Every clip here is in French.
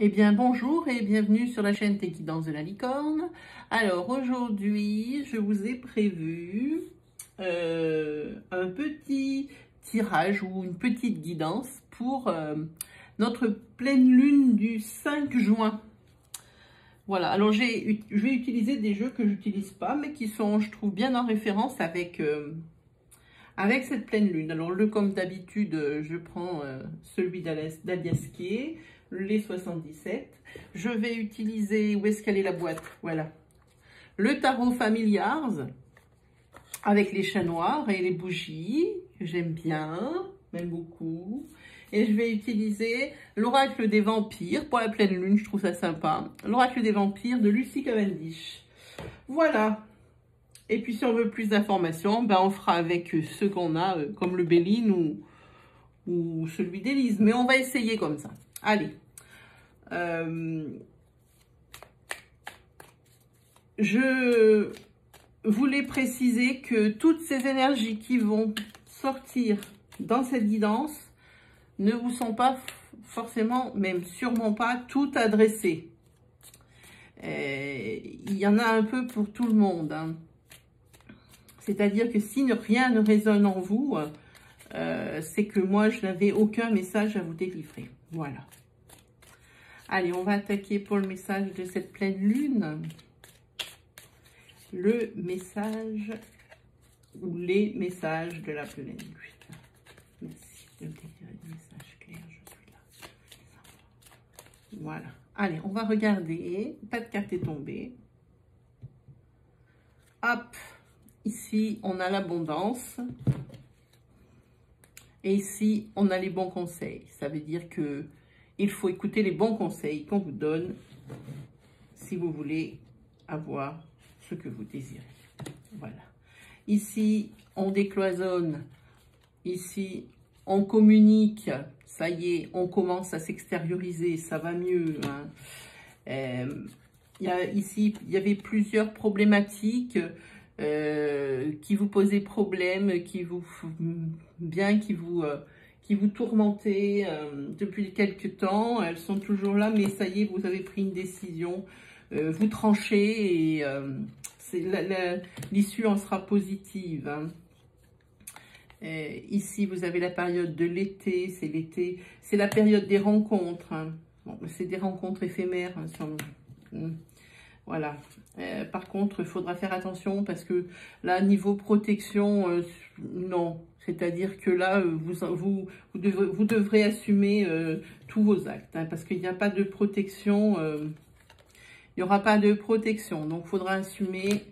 Eh bien, bonjour et bienvenue sur la chaîne Tes Guidances de la Licorne. Alors, aujourd'hui, je vous ai prévu un petit tirage ou une petite guidance pour notre pleine lune du 5 juin. Voilà, alors je vais utiliser des jeux que j'utilise pas, mais qui sont, je trouve, bien en référence avec cette pleine lune. Alors, comme d'habitude, je prends celui d'Aliasquier, les 77. Je vais utiliser, où est-ce qu'elle est la boîte? Voilà. Le tarot Familiars, avec les chats noirs et les bougies, que j'aime bien, même beaucoup. Et je vais utiliser l'oracle des vampires, pour la pleine lune, je trouve ça sympa. L'oracle des vampires de Lucy Cavendish. Voilà. Et puis si on veut plus d'informations, ben on fera avec ceux qu'on a, comme le Béline ou celui d'Élise. Mais on va essayer comme ça. Allez. Je voulais préciser que toutes ces énergies qui vont sortir dans cette guidance ne vous sont pas forcément, même sûrement pas, toutes adressées. Il y en a un peu pour tout le monde, hein. C'est-à-dire que si rien ne résonne en vous, c'est que moi, je n'avais aucun message à vous délivrer. Voilà. Allez, on va attaquer pour le message de cette pleine lune. Le message ou les messages de la pleine lune. Merci de me délivrer des messages clairs, je suis là. Voilà. Allez, on va regarder. Pas de carte est tombée. Hop. Ici, on a l'abondance. Et ici, on a les bons conseils. Ça veut dire que il faut écouter les bons conseils qu'on vous donne si vous voulez avoir ce que vous désirez. Voilà. Ici, on décloisonne. Ici, on communique. Ça y est, on commence à s'extérioriser. Ça va mieux, hein. Ici, il y avait plusieurs problématiques qui vous posaient problème, qui vous tourmentaient depuis quelques temps. Elles sont toujours là, mais ça y est, vous avez pris une décision. Vous tranchez et l'issue en sera positive, hein. Ici, vous avez la période de l'été. C'est l'été, c'est la période des rencontres, hein. Bon, c'est des rencontres éphémères, hein, voilà. Par contre, il faudra faire attention parce que là, niveau protection, non. C'est-à-dire que là, vous devrez assumer tous vos actes, hein, parce qu'il n'y a pas de protection. Il n'y aura pas de protection. Donc, il faudra assumer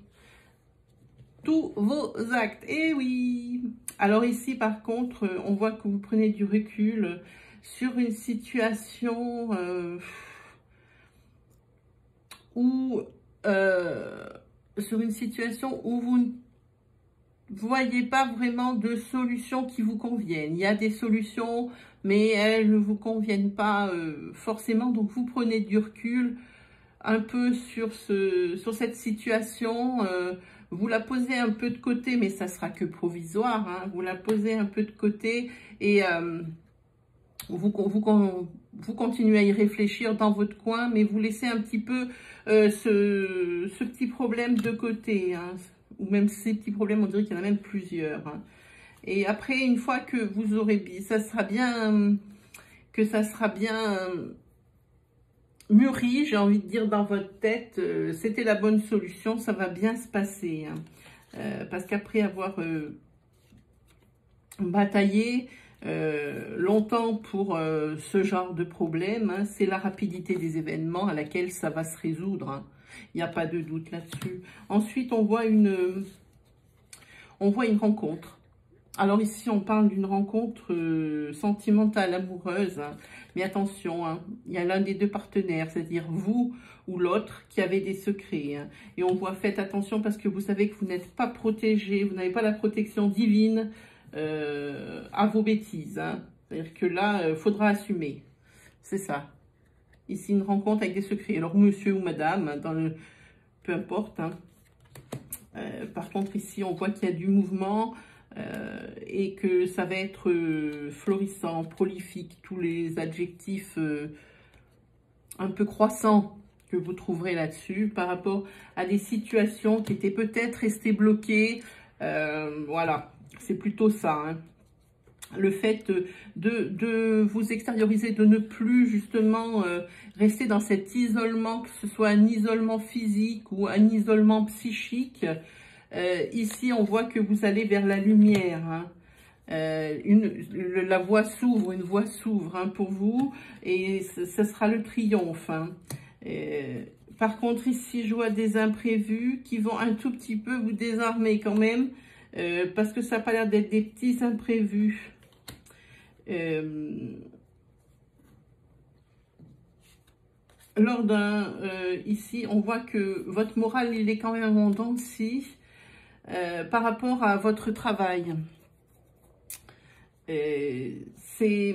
tous vos actes. Eh oui! Alors ici, par contre, on voit que vous prenez du recul sur une situation où vous ne voyez pas vraiment de solutions qui vous conviennent. Il y a des solutions, mais elles ne vous conviennent pas forcément. Donc, vous prenez du recul un peu sur cette situation. Vous la posez un peu de côté, mais ça sera que provisoire, hein. Vous la posez un peu de côté et vous continuez à y réfléchir dans votre coin, mais vous laissez un petit peu ce petit problème de côté, hein. Ou même ces petits problèmes, on dirait qu'il y en a même plusieurs, hein. Et après, une fois que vous aurez, ça sera bien mûri, j'ai envie de dire, dans votre tête, c'était la bonne solution, ça va bien se passer, hein. Parce qu'après avoir bataillé longtemps pour ce genre de problème, hein, c'est la rapidité des événements à laquelle ça va se résoudre, hein. Il n'y a pas de doute là-dessus. Ensuite, on voit une rencontre. Alors ici, on parle d'une rencontre sentimentale, amoureuse, hein. Mais attention, hein, il y a l'un des deux partenaires, c'est-à-dire vous ou l'autre, qui avez des secrets, hein. Et on voit, faites attention parce que vous savez que vous n'êtes pas protégé, vous n'avez pas la protection divine à vos bêtises, hein. C'est-à-dire que là, il faudra assumer. C'est ça. Ici, une rencontre avec des secrets. Alors, monsieur ou madame, hein, peu importe, hein. Par contre, ici, on voit qu'il y a du mouvement et que ça va être florissant, prolifique, tous les adjectifs un peu croissant que vous trouverez là-dessus par rapport à des situations qui étaient peut-être restées bloquées. Voilà, c'est plutôt ça, hein. Le fait de vous extérioriser, de ne plus justement rester dans cet isolement, que ce soit un isolement physique ou un isolement psychique. Ici, on voit que vous allez vers la lumière, hein. La voie s'ouvre, une voie s'ouvre, hein, pour vous, et ce sera le triomphe, hein. Par contre, ici, je vois des imprévus qui vont un tout petit peu vous désarmer quand même, parce que ça n'a pas l'air d'être des petits imprévus. Lors d'un... ici, on voit que votre morale, il est quand même en dents de scie, par rapport à votre travail. C'est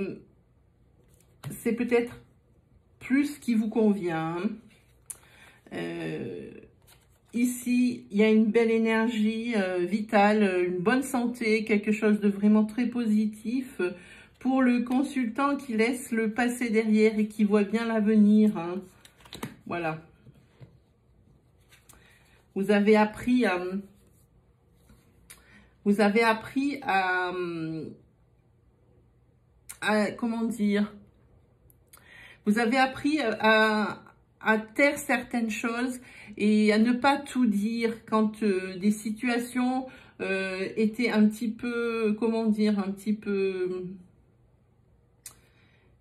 peut-être plus ce qui vous convient. Ici, il y a une belle énergie vitale, une bonne santé, quelque chose de vraiment très positif pour le consultant qui laisse le passé derrière et qui voit bien l'avenir, hein. Voilà. Vous avez appris à... comment dire, vous avez appris à taire certaines choses et à ne pas tout dire quand des situations étaient un petit peu, comment dire,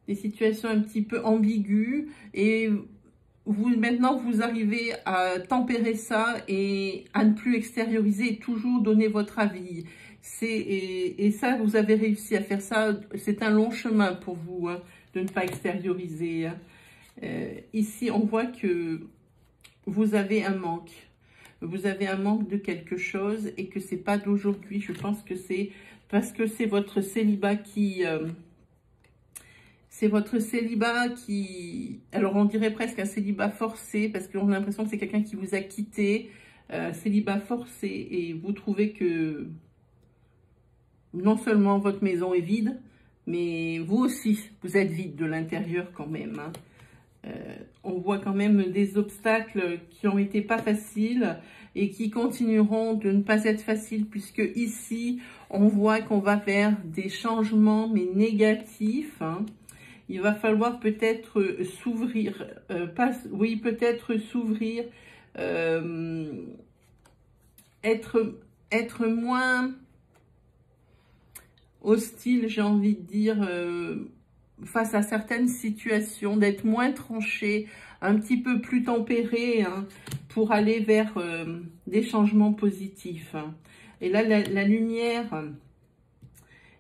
des situations un petit peu ambiguës, et maintenant vous arrivez à tempérer ça et à ne plus extérioriser et toujours donner votre avis. Et ça, vous avez réussi à faire ça. C'est un long chemin pour vous, hein, de ne pas extérioriser, hein. Ici, on voit que vous avez un manque. Vous avez un manque de quelque chose et que c'est pas d'aujourd'hui. Je pense que c'est parce que c'est votre célibat qui... c'est votre célibat qui... Alors, on dirait presque un célibat forcé, parce qu'on a l'impression que c'est quelqu'un qui vous a quitté. Célibat forcé, et vous trouvez que non seulement votre maison est vide, mais vous aussi, vous êtes vide de l'intérieur quand même, hein. On voit quand même des obstacles qui ont été pas faciles et qui continueront de ne pas être faciles, puisque ici, on voit qu'on va vers des changements, mais négatifs, hein. Il va falloir peut-être s'ouvrir, peut-être s'ouvrir, être moins hostile, j'ai envie de dire, face à certaines situations, d'être moins tranché, un petit peu plus tempéré, hein, pour aller vers des changements positifs, hein. Et là, la lumière,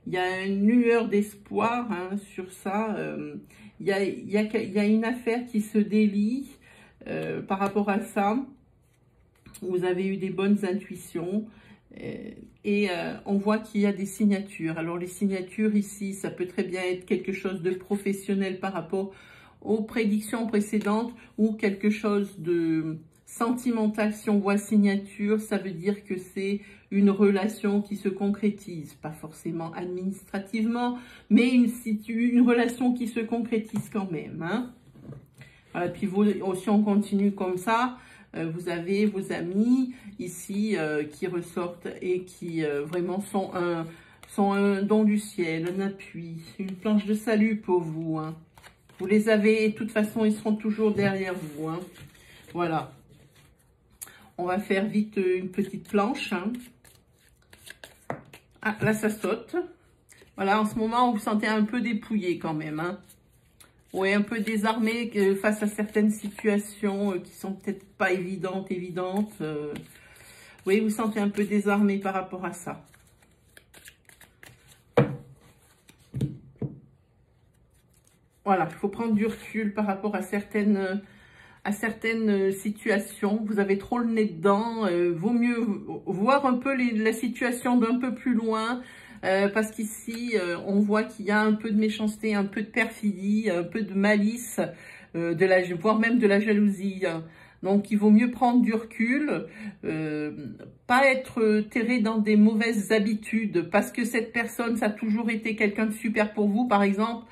il y a une lueur d'espoir, hein, sur ça. Il y a une affaire qui se délie par rapport à ça. Vous avez eu des bonnes intuitions. Et on voit qu'il y a des signatures. Alors les signatures ici, ça peut très bien être quelque chose de professionnel par rapport aux prédictions précédentes, ou quelque chose de sentimental. Si on voit signature, ça veut dire que c'est une relation qui se concrétise, pas forcément administrativement, mais une relation qui se concrétise quand même, hein. Voilà, puis vous, si on continue comme ça, vous avez vos amis ici qui ressortent et qui vraiment sont un don du ciel, un appui, une planche de salut pour vous, hein. Vous les avez, et de toute façon, ils seront toujours derrière vous, hein. Voilà. On va faire vite une petite planche, hein. Ah, là, ça saute. Voilà, en ce moment, vous vous sentez un peu dépouillé quand même, hein. Oui, un peu désarmé face à certaines situations qui sont peut-être pas évidentes. Oui, vous vous sentez un peu désarmé par rapport à ça. Voilà, il faut prendre du recul par rapport à certaines situations. Vous avez trop le nez dedans. Vaut mieux voir un peu la situation d'un peu plus loin. Parce qu'ici, on voit qu'il y a un peu de méchanceté, un peu de perfidie, un peu de malice, voire même de la jalousie. Donc, il vaut mieux prendre du recul, pas être terré dans des mauvaises habitudes, parce que cette personne, ça a toujours été quelqu'un de super pour vous, par exemple.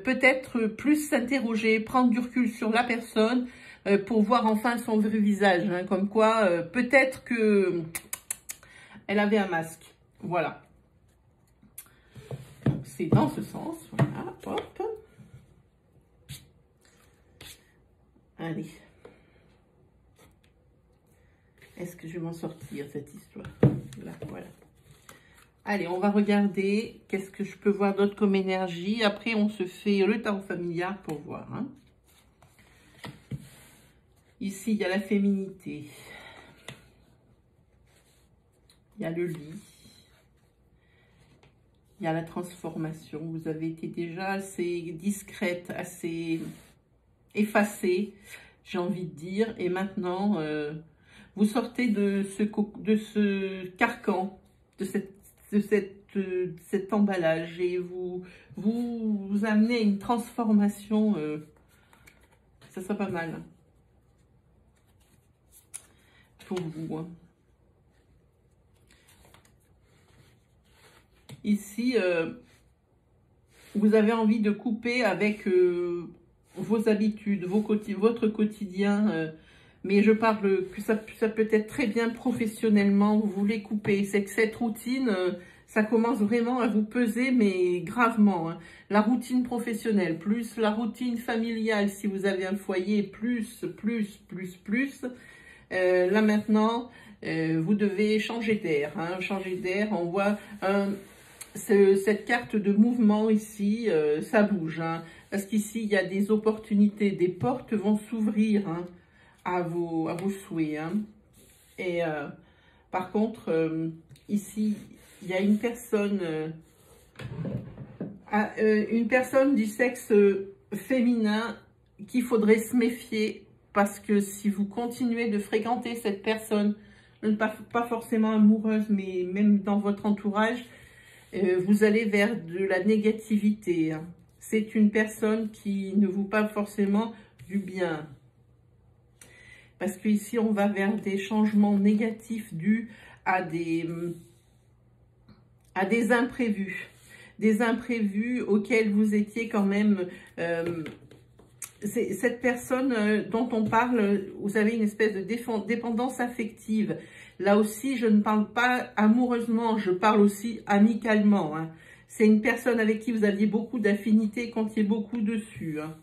peut-être plus s'interroger, prendre du recul sur la personne pour voir enfin son vrai visage. Hein, comme quoi, peut-être que elle avait un masque. Voilà. C'est dans ce sens. Voilà, hop. Allez. Est-ce que je vais m'en sortir, cette histoire? Là, voilà. Allez, on va regarder qu'est-ce que je peux voir d'autre comme énergie. Après, on se fait le tarot familial pour voir. Hein. Ici, il y a la féminité. Il y a le lit. Il y a la transformation. Vous avez été déjà assez discrète, assez effacée, j'ai envie de dire. Et maintenant, vous sortez de ce carcan, de cet emballage. Et vous amenez à une transformation. Ça sera pas mal. Pour vous. Hein. Ici, vous avez envie de couper avec vos habitudes, votre quotidien, mais je parle que ça peut être très bien professionnellement, vous voulez couper. C'est que cette routine, ça commence vraiment à vous peser, mais gravement. Hein. La routine professionnelle, plus la routine familiale, si vous avez un foyer, plus. Là maintenant, vous devez changer d'air. Hein, changer d'air, on voit cette carte de mouvement ici, ça bouge. Hein, parce qu'ici, il y a des opportunités, des portes vont s'ouvrir hein, à vos souhaits. Hein. Et par contre, ici, il y a une personne du sexe féminin qu'il faudrait se méfier. Parce que si vous continuez de fréquenter cette personne, pas forcément amoureuse, mais même dans votre entourage, vous allez vers de la négativité. Hein. C'est une personne qui ne vous parle forcément du bien. Parce qu'ici, on va vers des changements négatifs dus à des imprévus. Des imprévus auxquels vous étiez quand même... cette personne dont on parle, vous avez une espèce de dépendance affective. Là aussi, je ne parle pas amoureusement, je parle aussi amicalement. Hein. C'est une personne avec qui vous aviez beaucoup d'affinités, comptiez beaucoup dessus. Hein.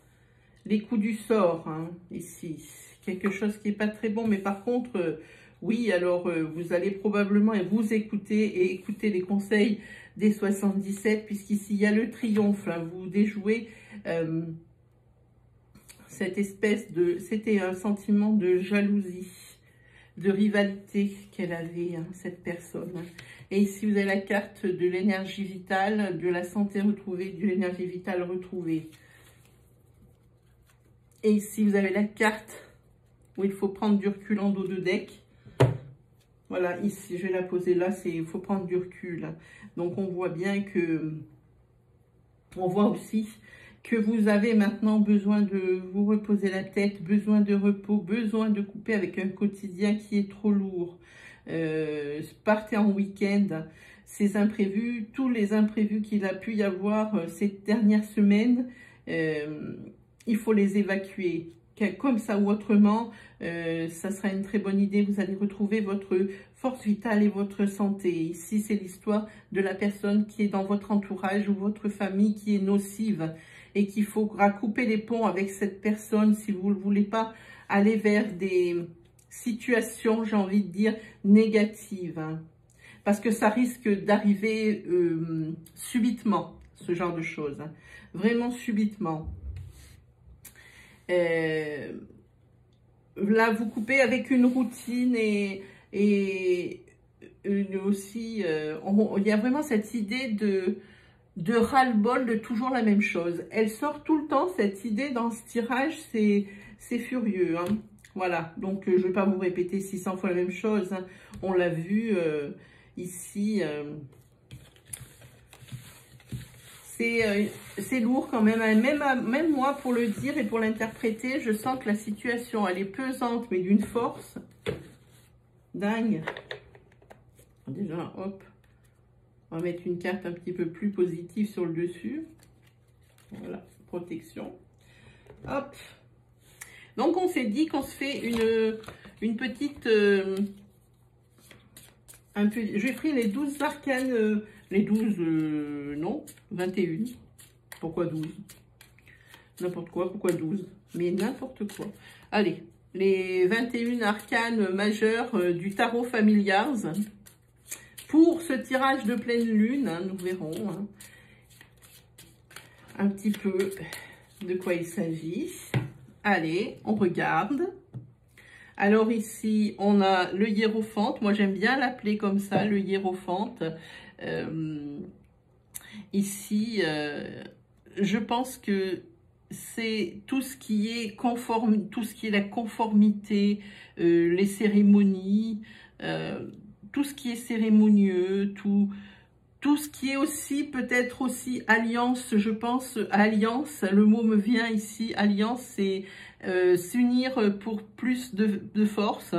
Les coups du sort, hein, ici. Quelque chose qui n'est pas très bon, mais par contre, oui, alors vous allez probablement vous écouter et écouter les conseils des 77, puisqu'ici, il y a le triomphe. Hein. Vous déjouez... cette espèce de... C'était un sentiment de jalousie, de rivalité qu'elle avait, hein, cette personne. Et ici, vous avez la carte de l'énergie vitale, de la santé retrouvée, de l'énergie vitale retrouvée. Et ici, vous avez la carte où il faut prendre du recul en dos de deck. Voilà, ici, je vais la poser là, il faut prendre du recul. Donc, on voit bien que... On voit aussi... que vous avez maintenant besoin de vous reposer la tête, besoin de repos, besoin de couper avec un quotidien qui est trop lourd. Partez en week-end, ces imprévus, tous les imprévus qu'il a pu y avoir ces dernières semaines, il faut les évacuer. Comme ça ou autrement, ça sera une très bonne idée. Vous allez retrouver votre force vitale et votre santé. Ici, c'est l'histoire de la personne qui est dans votre entourage ou votre famille qui est nocive et qu'il faudra couper les ponts avec cette personne si vous ne voulez pas aller vers des situations, j'ai envie de dire, négatives. Hein. Parce que ça risque d'arriver subitement, ce genre de choses. Hein. Vraiment subitement. Là, vous coupez avec une routine et aussi, il y a vraiment cette idée de ras-le-bol de toujours la même chose. Elle sort tout le temps, cette idée dans ce tirage, c'est furieux. Hein. Voilà, donc je ne vais pas vous répéter 600 fois la même chose. Hein. On l'a vu ici. C'est lourd quand même. Même moi, pour le dire et pour l'interpréter, je sens que la situation, elle est pesante, mais d'une force dingue. Déjà, hop. On va mettre une carte un petit peu plus positive sur le dessus. Voilà, protection. Hop. Donc, on s'est dit qu'on se fait une petite... j'ai pris les 12 arcanes, les 12, non, 21. Pourquoi 12? N'importe quoi, pourquoi 12? Mais n'importe quoi. Allez, les 21 arcanes majeures du tarot Familiars. Pour ce tirage de pleine lune, hein, nous verrons hein, un petit peu de quoi il s'agit. Allez, on regarde. Alors ici, on a le hiérophante. Moi, j'aime bien l'appeler comme ça, le hiérophante. Ici, je pense que c'est tout ce qui est conforme, tout ce qui est la conformité, les cérémonies, tout ce qui est cérémonieux, tout ce qui est aussi, peut-être aussi alliance, je pense, alliance, le mot me vient ici, alliance, c'est s'unir pour plus de force.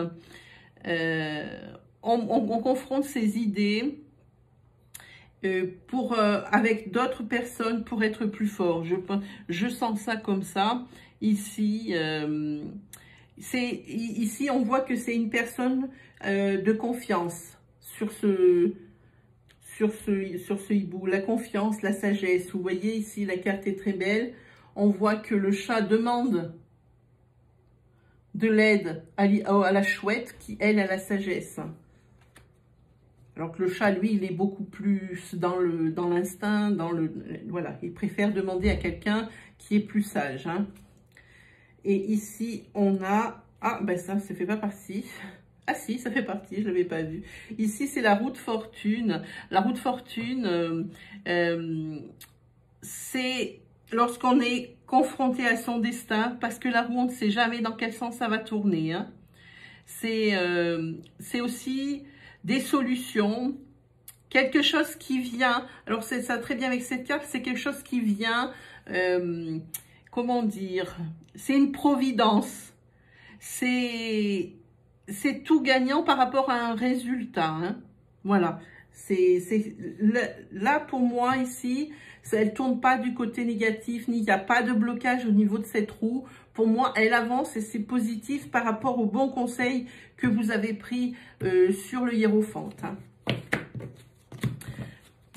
On confronte ses idées avec d'autres personnes pour être plus fort. Je sens ça comme ça. Ici, ici on voit que c'est une personne de confiance sur ce hibou. La confiance, la sagesse. Vous voyez ici, la carte est très belle. On voit que le chat demande de l'aide à la chouette qui, elle, a la sagesse. Alors que le chat, lui, il est beaucoup plus dans l'instinct, voilà, il préfère demander à quelqu'un qui est plus sage. Hein. Et ici, on a... Ah, ben ça fait pas partie. Ah si, ça fait partie, je ne l'avais pas vu. Ici, c'est la roue de fortune. La roue de fortune, c'est lorsqu'on est confronté à son destin, parce que la roue, on ne sait jamais dans quel sens ça va tourner. Hein. C'est aussi des solutions, quelque chose qui vient. Alors, c'est ça très bien avec cette carte, c'est quelque chose qui vient, comment dire, c'est une providence. C'est tout gagnant par rapport à un résultat. Hein. Voilà. Là, pour moi, ici, elle ne tourne pas du côté négatif, il n'y a pas de blocage au niveau de cette roue. Pour moi, elle avance et c'est positif par rapport au bon conseil que vous avez pris sur le hiérophante. Hein.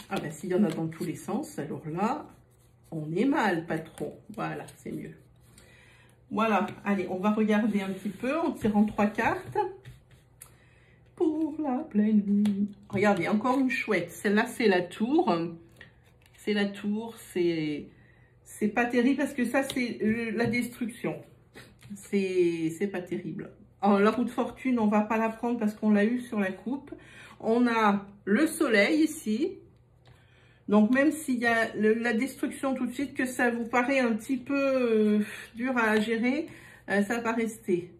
Ah ben, s'il y en a dans tous les sens, alors là, on est mal, patron. Voilà, c'est mieux. Voilà, allez, on va regarder un petit peu en tirant 3 cartes. Pour la pleine lune. Regardez, encore une chouette. Celle-là, c'est la tour. C'est la tour, c'est pas terrible parce que ça, c'est la destruction. C'est pas terrible. Alors, la roue de fortune, on va pas la prendre parce qu'on l'a eu sur la coupe. On a le soleil ici. Donc, même s'il y a la destruction tout de suite, que ça vous paraît un petit peu dur à gérer, ça va rester.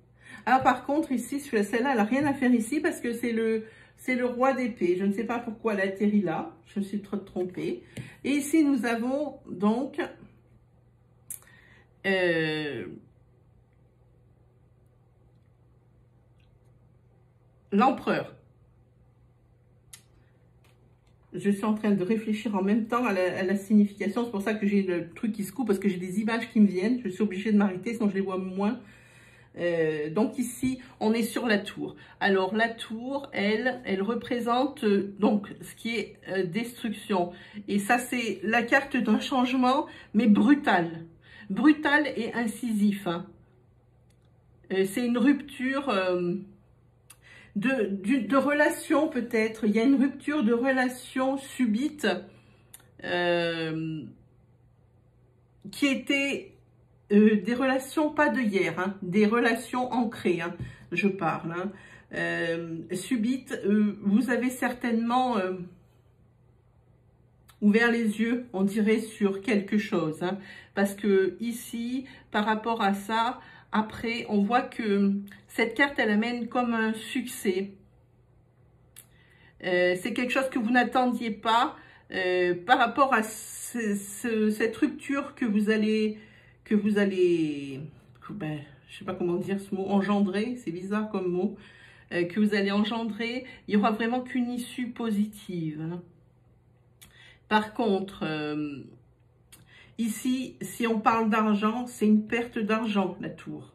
Alors, par contre, ici, celle-là, elle n'a rien à faire ici parce que c'est le roi d'épée. Je ne sais pas pourquoi elle atterrit là. Je me suis trop trompée. Et ici, nous avons donc l'empereur. Je suis en train de réfléchir en même temps à la signification. C'est pour ça que j'ai le truc qui se coupe, parce que j'ai des images qui me viennent. Je suis obligée de m'arrêter, sinon je les vois moins. Donc ici, on est sur la tour. Alors la tour, elle représente donc ce qui est destruction. Et ça, c'est la carte d'un changement, mais brutal. Brutal et incisif. Hein. C'est une rupture... de relation peut-être, il y a une rupture de relation subite qui était des relations pas de hier, hein, des relations ancrées, hein, je parle, hein, subites, vous avez certainement ouvert les yeux, on dirait, sur quelque chose, hein, parce que ici, par rapport à ça, après, on voit que cette carte, elle amène comme un succès. C'est quelque chose que vous n'attendiez pas par rapport à cette rupture que vous allez ben, je sais pas comment dire ce mot, engendrer, c'est bizarre comme mot, que vous allez engendrer. Il y aura vraiment qu'une issue positive. Hein. Par contre, Ici, si on parle d'argent, c'est une perte d'argent, la tour.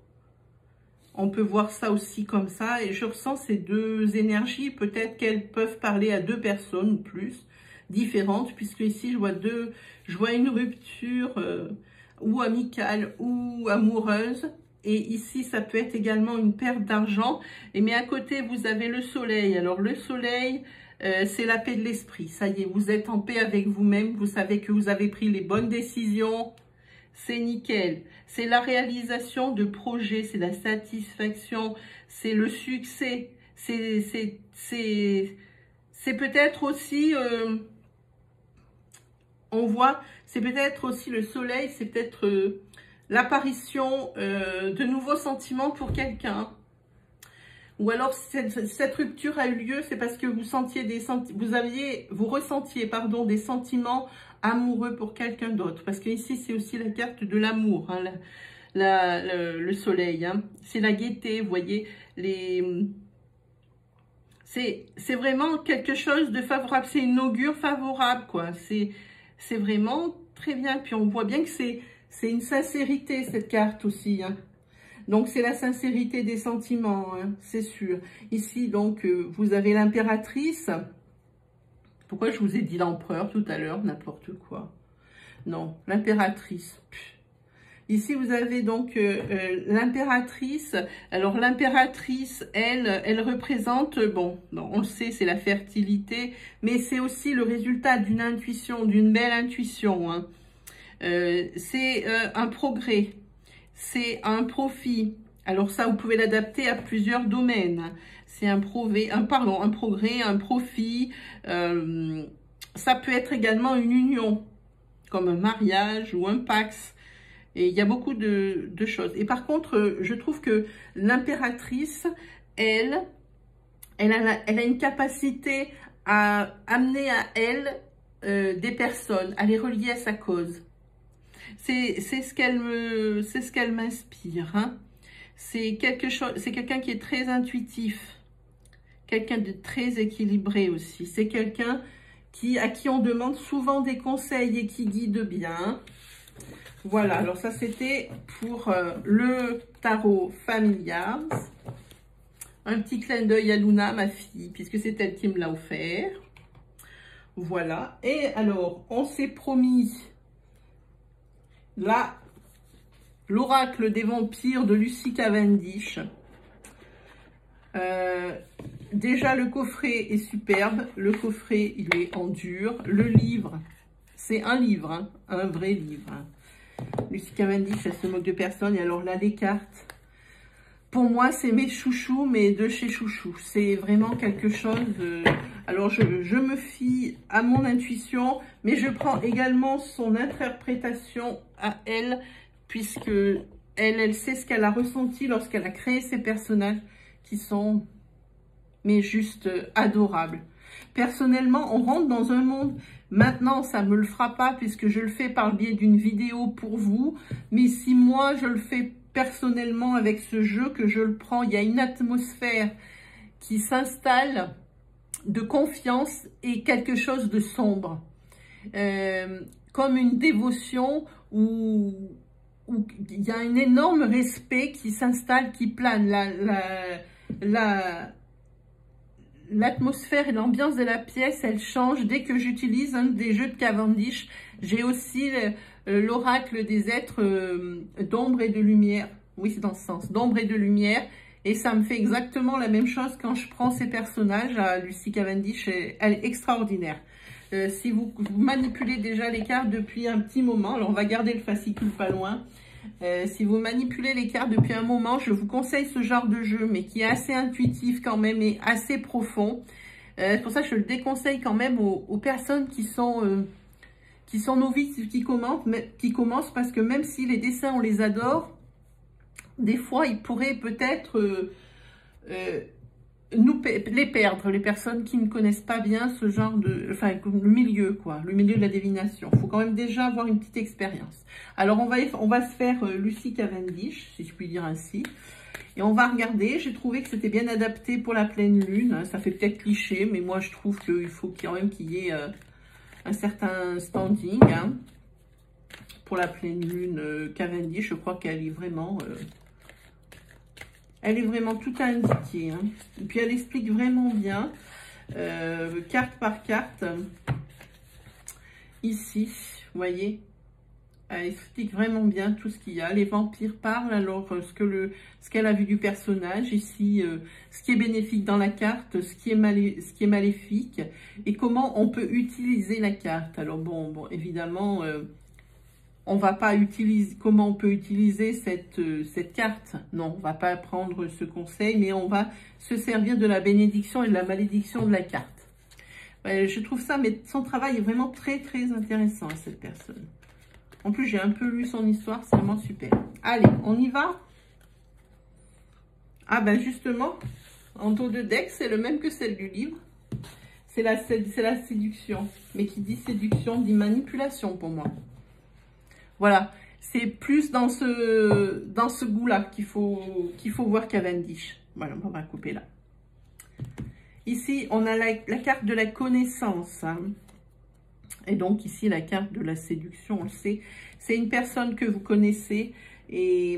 On peut voir ça aussi comme ça. Et je ressens ces deux énergies. Peut-être qu'elles peuvent parler à deux personnes ou plus différentes. Puisque ici, je vois une rupture ou amicale ou amoureuse. Et ici, ça peut être également une perte d'argent. Mais à côté, vous avez le soleil. Alors, le soleil, c'est la paix de l'esprit. Ça y est, vous êtes en paix avec vous-même. Vous savez que vous avez pris les bonnes décisions. C'est nickel. C'est la réalisation de projets, c'est la satisfaction, c'est le succès. C'est peut-être aussi, on voit, c'est peut-être aussi le soleil, c'est peut-être l'apparition de nouveaux sentiments pour quelqu'un. Ou alors cette rupture a eu lieu, c'est parce que vous sentiez vous ressentiez pardon, des sentiments amoureux pour quelqu'un d'autre. Parce que ici c'est aussi la carte de l'amour, hein, le soleil. Hein. C'est la gaieté, vous voyez. C'est vraiment quelque chose de favorable. C'est une augure favorable, quoi. C'est vraiment très bien. Puis on voit bien que c'est une sincérité cette carte aussi. Hein. Donc, c'est la sincérité des sentiments, hein, c'est sûr. Ici, donc, vous avez l'impératrice. Pourquoi je vous ai dit l'empereur tout à l'heure? N'importe quoi. Non, l'impératrice. Ici, vous avez donc l'impératrice. Alors, l'impératrice, elle représente, bon, on le sait, c'est la fertilité, mais c'est aussi le résultat d'une intuition, d'une belle intuition. Hein. C'est un progrès. C'est un profit. Alors ça, vous pouvez l'adapter à plusieurs domaines. C'est un progrès, un profit. Ça peut être également une union, comme un mariage ou un pax. Et il y a beaucoup de choses. Et par contre, je trouve que l'impératrice, elle a une capacité à amener à elle des personnes, à les relier à sa cause. C'est ce qu'elle m'inspire. Hein. C'est quelqu'un qui est très intuitif, quelqu'un de très équilibré aussi. C'est quelqu'un à qui on demande souvent des conseils et qui guide bien. Voilà, alors ça c'était pour le tarot familial. Un petit clin d'œil à Luna, ma fille, puisque c'est elle qui me l'a offert. Voilà, et alors on s'est promis... Là, l'oracle des vampires de Lucy Cavendish. Déjà, le coffret est superbe. Le coffret, il est en dur. Le livre, c'est un livre, hein, un vrai livre. Hein. Lucy Cavendish, elle se moque de personne. Et alors là, les cartes, pour moi, c'est mes chouchous, mais de chez chouchou. C'est vraiment quelque chose... Alors, je me fie à mon intuition, mais je prends également son interprétation à elle, puisque elle sait ce qu'elle a ressenti lorsqu'elle a créé ces personnages qui sont, mais juste adorables. Personnellement, on rentre dans un monde, maintenant, ça ne me le fera pas, puisque je le fais par le biais d'une vidéo pour vous, mais si moi, je le fais personnellement avec ce jeu, que je le prends, il y a une atmosphère qui s'installe de confiance et quelque chose de sombre, comme une dévotion où il y a un énorme respect qui s'installe, qui plane. L'atmosphère et l'ambiance de la pièce, elle change dès que j'utilise un des jeux de Cavendish. J'ai aussi l'oracle des êtres d'ombre et de lumière. Oui, c'est dans ce sens, d'ombre et de lumière. Et ça me fait exactement la même chose quand je prends ces personnages à Lucy Cavendish. Elle est extraordinaire. Si vous manipulez déjà les cartes depuis un petit moment, alors on va garder le fascicule pas loin. Si vous manipulez les cartes depuis un moment, je vous conseille ce genre de jeu, mais qui est assez intuitif quand même et assez profond. C'est pour ça que je le déconseille quand même aux personnes qui sont novices, qui commencent, parce que même si les dessins, on les adore, des fois, ils pourraient peut-être les perdre, les personnes qui ne connaissent pas bien ce genre de... Enfin, le milieu, quoi, le milieu de la divination. Il faut quand même déjà avoir une petite expérience. Alors, on va se faire Lucy Cavendish, si je puis dire ainsi. Et on va regarder. J'ai trouvé que c'était bien adapté pour la pleine lune. Ça fait peut-être cliché, mais moi, je trouve qu'il faut quand même qu'il y ait un certain standing, hein, pour la pleine lune Cavendish. Je crois qu'elle est vraiment... elle est vraiment tout indiquée. Hein. Et puis, elle explique vraiment bien, carte par carte, ici, vous voyez. Elle explique vraiment bien tout ce qu'il y a. Les vampires parlent, alors ce qu'elle a vu du personnage, ici, ce qui est bénéfique dans la carte, ce qui est maléfique, et comment on peut utiliser la carte. Alors bon évidemment, on va pas utiliser, comment on peut utiliser cette carte. Non, on va pas prendre ce conseil, mais on va se servir de la bénédiction et de la malédiction de la carte. Je trouve ça, mais son travail est vraiment très très intéressant, cette personne. En plus, j'ai un peu lu son histoire, c'est vraiment super. Allez, on y va. Ah ben justement, en dos de deck, c'est le même que celle du livre. C'est la séduction. Mais qui dit séduction, dit manipulation pour moi. Voilà, c'est plus dans ce goût-là qu'il faut voir Cavendish. Voilà, on va couper là. Ici, on a la carte de la connaissance. Hein. Et donc ici, la carte de la séduction, on le sait, c'est une personne que vous connaissez et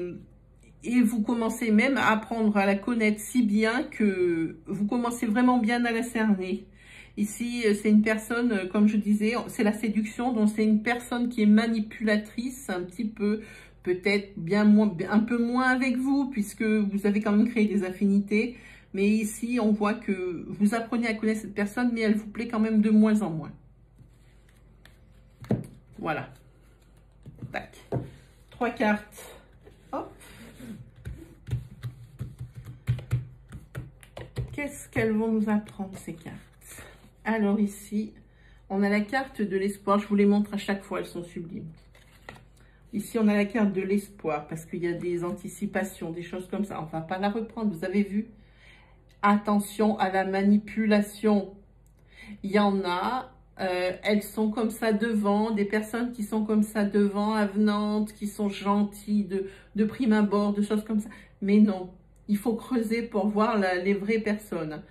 vous commencez même à apprendre à la connaître si bien que vous commencez vraiment bien à la cerner. Ici, c'est une personne, comme je disais, c'est la séduction, donc c'est une personne qui est manipulatrice, un petit peu, peut-être un peu moins avec vous, puisque vous avez quand même créé des affinités. Mais ici, on voit que vous apprenez à connaître cette personne, mais elle vous plaît quand même de moins en moins. Voilà. Tac. 3 cartes. Hop. Qu'est-ce qu'elles vont nous apprendre, ces cartes? Alors ici, on a la carte de l'espoir. Je vous les montre à chaque fois, elles sont sublimes. Ici, on a la carte de l'espoir, parce qu'il y a des anticipations, des choses comme ça. On ne va pas la reprendre, vous avez vu? Attention à la manipulation. Il y en a... elles sont comme ça devant, des personnes qui sont comme ça devant, avenantes, qui sont gentilles de prime abord, de choses comme ça. Mais non, il faut creuser pour voir les vraies personnes.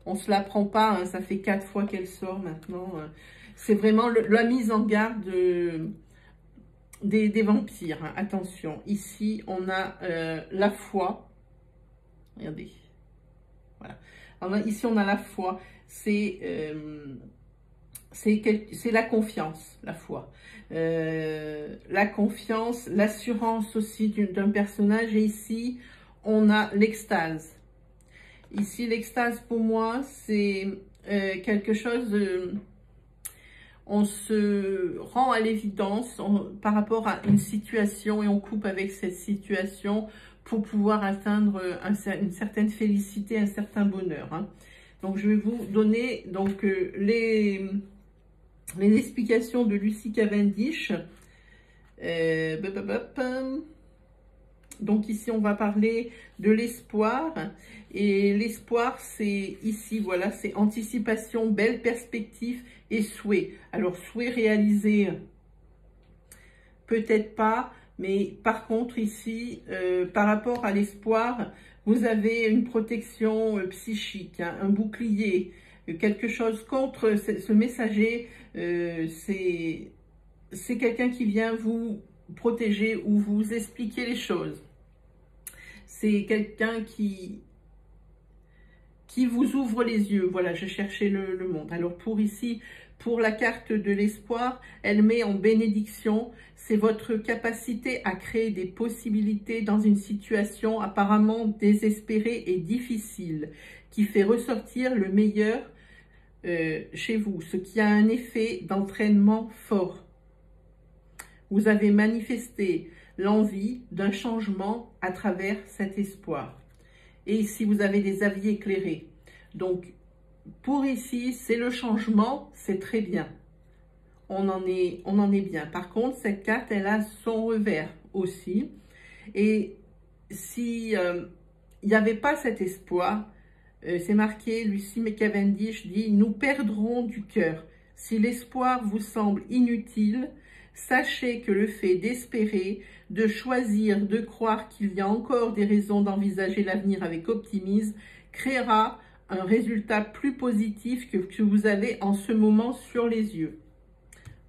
On ne se la prend pas, hein, ça fait 4 fois qu'elle sort maintenant. C'est vraiment la mise en garde des vampires. Hein. Attention, ici on a la foi. Regardez, voilà. Alors, ici on a la foi, c'est la confiance, la foi. La confiance, l'assurance aussi d'un personnage. Et ici, on a l'extase. Ici, l'extase, pour moi, c'est quelque chose de... On se rend à l'évidence par rapport à une situation et on coupe avec cette situation pour pouvoir atteindre une certaine félicité, un certain bonheur. Hein. Donc, je vais vous donner donc, les explications de Lucy Cavendish. Donc ici, on va parler de l'espoir. Et l'espoir, c'est ici, voilà, c'est anticipation, belle perspective et souhait. Alors, souhait réalisé, peut-être pas. Mais par contre, ici, par rapport à l'espoir, vous avez une protection psychique, hein, un bouclier, quelque chose contre ce messager. C'est quelqu'un qui vient vous protéger ou vous expliquer les choses. C'est quelqu'un qui vous ouvre les yeux. Voilà, je cherchais le monde. Alors pour ici, pour la carte de l'espoir, elle met en bénédiction, c'est votre capacité à créer des possibilités dans une situation apparemment désespérée et difficile, qui fait ressortir le meilleur chez vous, ce qui a un effet d'entraînement fort. Vous avez manifesté l'envie d'un changement à travers cet espoir. Et ici, vous avez des avis éclairés. Donc, pour ici, c'est le changement, c'est très bien. On en est bien. Par contre, cette carte, elle a son revers aussi. Et si il n'y avait pas cet espoir, c'est marqué, Lucy Cavendish dit « Nous perdrons du cœur. Si l'espoir vous semble inutile, sachez que le fait d'espérer, de choisir, de croire qu'il y a encore des raisons d'envisager l'avenir avec optimisme, créera un résultat plus positif que vous avez en ce moment sur les yeux. »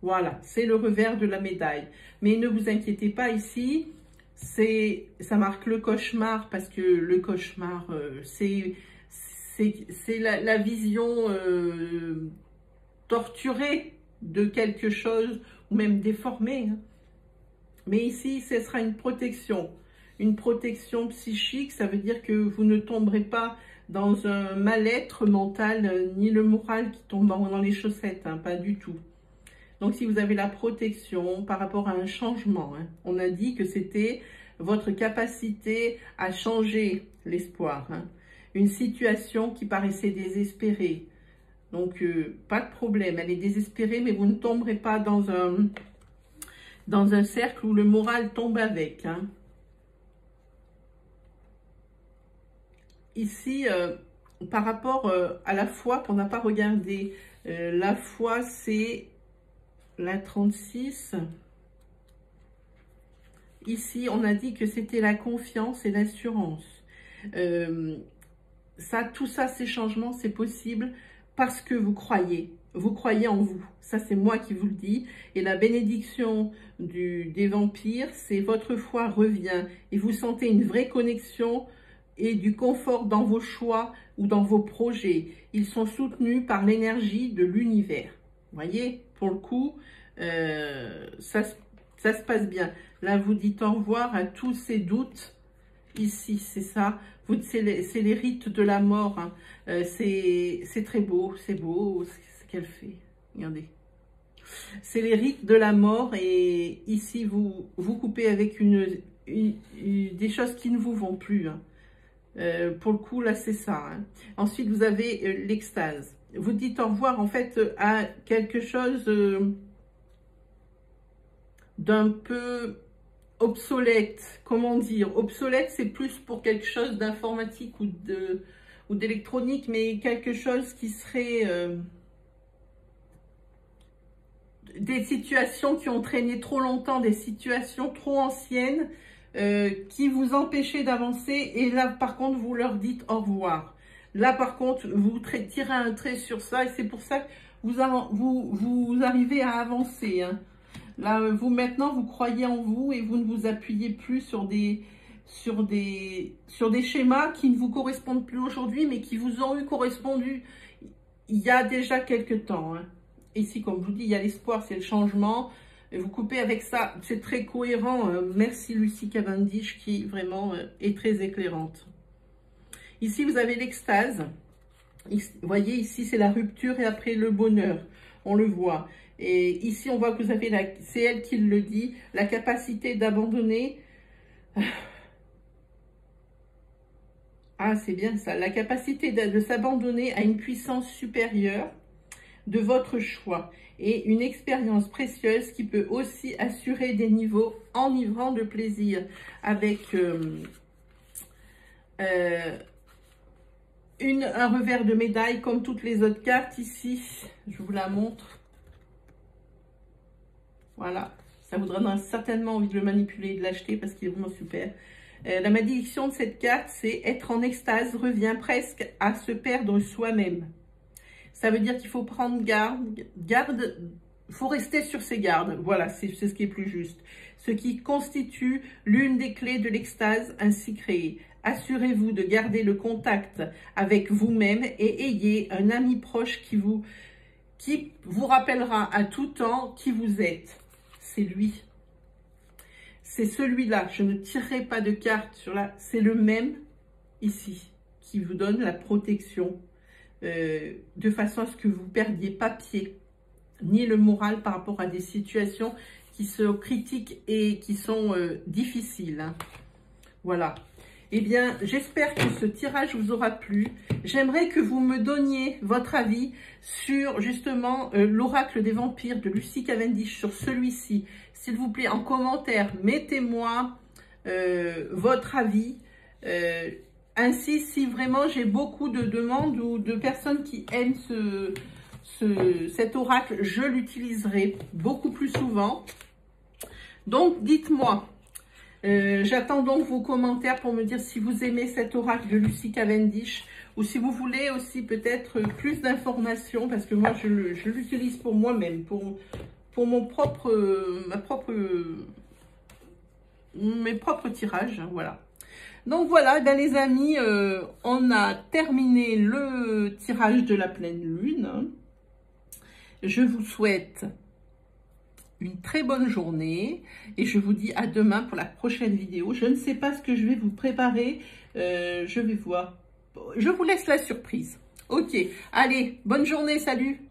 Voilà, c'est le revers de la médaille. Mais ne vous inquiétez pas ici, ça marque le cauchemar parce que le cauchemar, c'est la vision torturée de quelque chose ou même déformée. Hein. Mais ici, ce sera une protection psychique. Ça veut dire que vous ne tomberez pas dans un mal-être mental, ni le moral qui tombe dans les chaussettes, hein, pas du tout. Donc, si vous avez la protection par rapport à un changement, hein, on a dit que c'était votre capacité à changer l'espoir. Hein, une situation qui paraissait désespérée. Donc, pas de problème, elle est désespérée, mais vous ne tomberez pas dans un cercle où le moral tombe avec. Hein. Ici, par rapport à la foi qu'on n'a pas regardé, la foi, c'est la 36. Ici, on a dit que c'était la confiance et l'assurance. Tout ça, ces changements, c'est possible parce que vous croyez en vous. Ça, c'est moi qui vous le dis. Et la bénédiction des vampires, c'est votre foi revient et vous sentez une vraie connexion et du confort dans vos choix ou dans vos projets. Ils sont soutenus par l'énergie de l'univers. Vous voyez, pour le coup, ça se passe bien. Là, vous dites au revoir à tous ces doutes. Ici, c'est ça. C'est les rites de la mort. Hein. C'est très beau, c'est beau ce qu'elle fait. Regardez. C'est les rites de la mort et ici, vous coupez avec des choses qui ne vous vont plus. Hein. Pour le coup, là, c'est ça. Hein. Ensuite, vous avez l'extase. Vous dites au revoir, en fait, à quelque chose d'un peu obsolète. Comment dire? Obsolète, c'est plus pour quelque chose d'informatique ou d'électronique, mais quelque chose qui serait des situations qui ont traîné trop longtemps, des situations trop anciennes, qui vous empêchaient d'avancer. Et là, par contre, vous leur dites au revoir. Là, par contre, vous tirez un trait sur ça et c'est pour ça que vous arrivez à avancer. Hein. Là, maintenant, vous croyez en vous et vous ne vous appuyez plus sur des schémas qui ne vous correspondent plus aujourd'hui, mais qui vous ont correspondu il y a déjà quelques temps. Hein. Ici, comme je vous dis, il y a l'espoir, c'est le changement. Et vous coupez avec ça, c'est très cohérent. Merci Lucie Cavendish qui vraiment est très éclairante. Ici, vous avez l'extase. Vous voyez, ici, c'est la rupture et après le bonheur. On le voit. Et ici, on voit que vous avez, c'est elle qui le dit, la capacité d'abandonner. Ah, c'est bien ça. La capacité de s'abandonner à une puissance supérieure de votre choix. Et une expérience précieuse qui peut aussi assurer des niveaux enivrants de plaisir. Avec un revers de médaille comme toutes les autres cartes ici. Je vous la montre. Voilà, ça vous donnera certainement envie de le manipuler et de l'acheter parce qu'il est vraiment super. La malédiction de cette carte, c'est être en extase revient presque à se perdre soi-même. Ça veut dire qu'il faut prendre garde, il faut rester sur ses gardes. Voilà, c'est ce qui est plus juste. Ce qui constitue l'une des clés de l'extase ainsi créée. Assurez-vous de garder le contact avec vous-même et ayez un ami proche qui vous rappellera à tout temps qui vous êtes. C'est lui. C'est celui-là. Je ne tirerai pas de carte sur là. C'est le même ici qui vous donne la protection de façon à ce que vous ne perdiez pas pied ni le moral par rapport à des situations qui sont critiques et qui sont difficiles. Hein. Voilà. Eh bien, j'espère que ce tirage vous aura plu. J'aimerais que vous me donniez votre avis sur, justement, l'oracle des vampires de Lucie Cavendish, sur celui-ci. S'il vous plaît, en commentaire, mettez-moi votre avis. Ainsi, si vraiment j'ai beaucoup de demandes ou de personnes qui aiment cet oracle, je l'utiliserai beaucoup plus souvent. Donc, dites-moi. J'attends donc vos commentaires pour me dire si vous aimez cet oracle de Lucie Cavendish ou si vous voulez aussi peut-être plus d'informations parce que moi je l'utilise pour moi-même, pour mon propre, mes propres tirages, voilà. Donc voilà, ben les amis, on a terminé le tirage de la pleine lune. Je vous souhaite une très bonne journée et je vous dis à demain pour la prochaine vidéo. Je ne sais pas ce que je vais vous préparer, je vais voir. Je vous laisse la surprise. Ok, allez, bonne journée, salut!